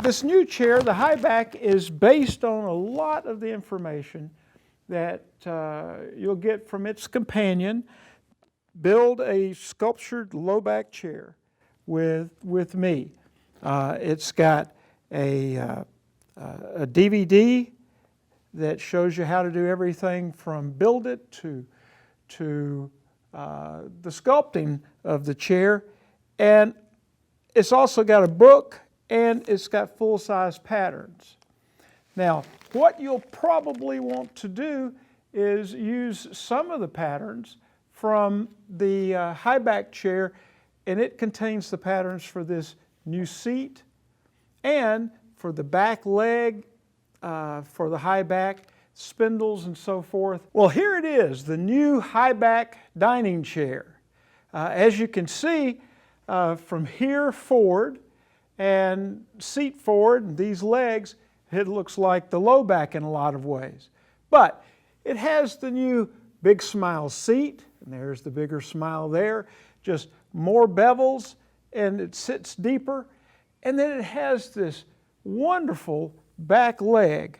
This new chair, the high back, is based on a lot of the information that you'll get from its companion. Build a sculptured low back chair with me. It's got a DVD that shows you how to do everything from build it to the sculpting of the chair. And it's also got a book, and it's got full-size patterns. Now, what you'll probably want to do is use some of the patterns from the high back chair, and it contains the patterns for this new seat and for the back leg, for the high back, spindles and so forth. Well, here it is, the new high back dining chair. As you can see, from here forward and seat forward and these legs, it looks like the low back in a lot of ways. But it has the new Big Smile seat, and there's the bigger smile there, just more bevels, and it sits deeper. And then it has this wonderful back leg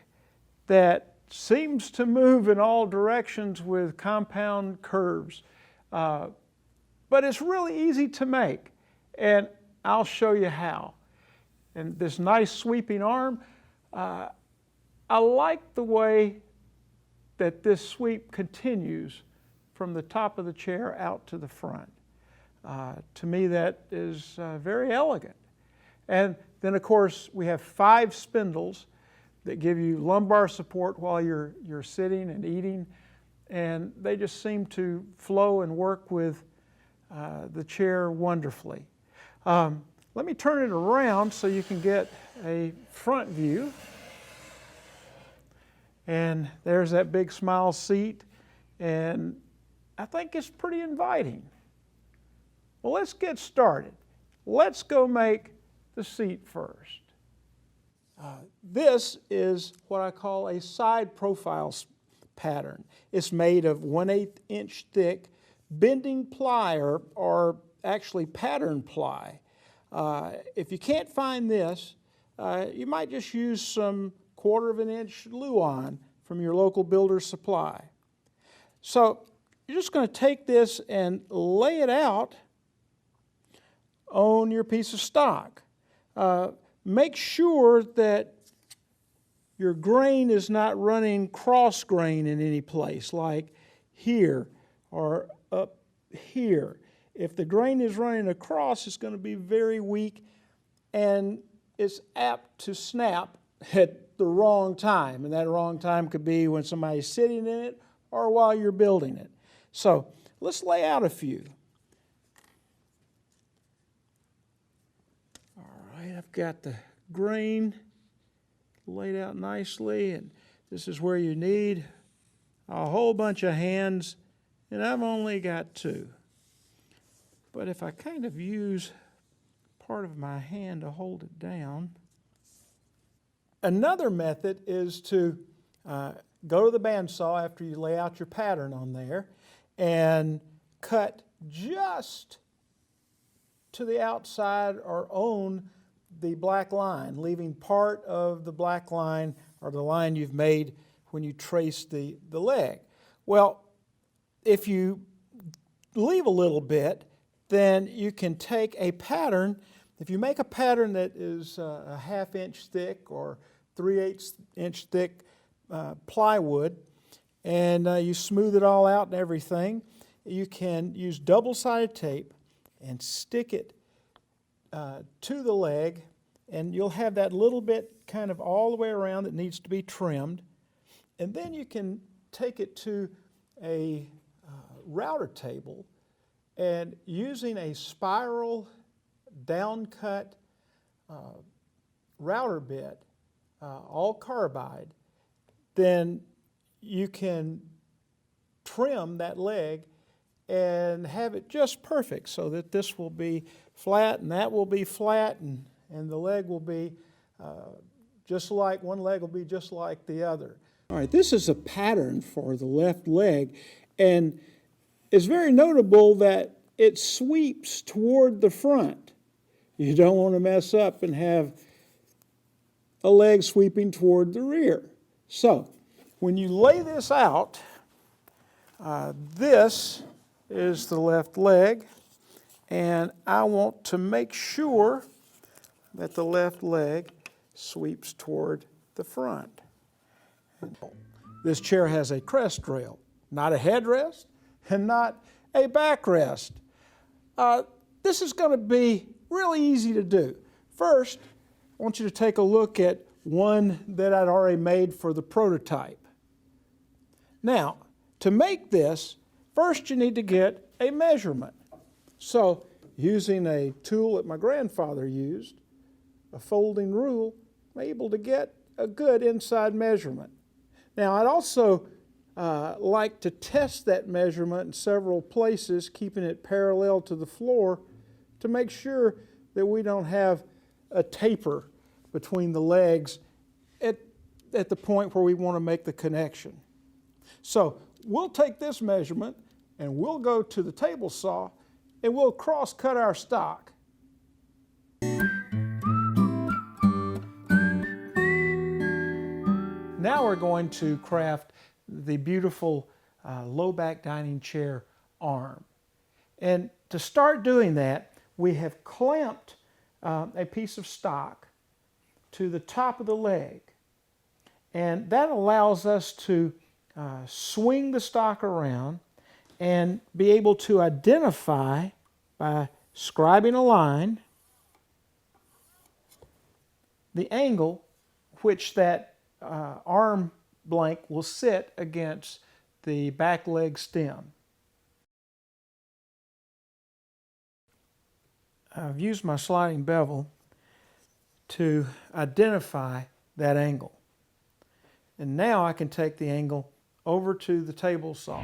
that seems to move in all directions with compound curves. But it's really easy to make, and I'll show you how. And this nice sweeping arm, I like the way that this sweep continues from the top of the chair out to the front. To me, that is very elegant. And then, of course, we have 5 spindles that give you lumbar support while you're sitting and eating, and they just seem to flow and work with the chair wonderfully. Let me turn it around so you can get a front view. And there's that Big Smile seat, and I think it's pretty inviting. Well, let's get started. Let's go make the seat first. This is what I call a side profile pattern. It's made of 1/8 inch thick bending ply, or actually pattern ply. If you can't find this, you might just use some 1/4 inch Luan from your local builder's supply. So you're just going to take this and lay it out on your piece of stock. Make sure that your grain is not running cross grain in any place, like here or up here. If the grain is running across, it's going to be very weak, and it's apt to snap at the wrong time. And that wrong time could be when somebody's sitting in it or while you're building it. So let's lay out a few. All right, I've got the grain laid out nicely, and this is where you need a whole bunch of hands, and I've only got 2. But if I kind of use part of my hand to hold it down. Another method is to go to the bandsaw after you lay out your pattern on there and cut just to the outside or on the black line, leaving part of the black line or the line you've made when you trace the leg. Well, if you leave a little bit, then you can take a pattern. If you make a pattern that is a 1/2 inch thick or 3/8 inch thick plywood, and you smooth it all out and everything, you can use double-sided tape and stick it to the leg, and you'll have that little bit kind of all the way around that needs to be trimmed. And then you can take it to a router table, and using a spiral down-cut router bit, all carbide, then you can trim that leg and have it just perfect so that this will be flat and that will be flat, and the leg will be just like, one leg will be just like the other. All right, this is a pattern for the left leg, and it's very notable that it sweeps toward the front. You don't want to mess up and have a leg sweeping toward the rear. So when you lay this out, this is the left leg, and I want to make sure that the left leg sweeps toward the front. This chair has a crest rail, not a headrest and not a backrest. This is going to be really easy to do. First, I want you to take a look at one that I'd already made for the prototype. Now, to make this, first you need to get a measurement. So, using a tool that my grandfather used, a folding rule, I'm able to get a good inside measurement. Now, I'd also like to test that measurement in several places, keeping it parallel to the floor to make sure that we don't have a taper between the legs at the point where we want to make the connection. So we'll take this measurement and we'll go to the table saw and we'll cross cut our stock. Now we're going to craft the beautiful low back dining chair arm. And to start doing that, we have clamped a piece of stock to the top of the leg. And that allows us to swing the stock around and be able to identify by scribing a line the angle which that arm blank will sit against the back leg stem. I've used my sliding bevel to identify that angle. And now I can take the angle over to the table saw.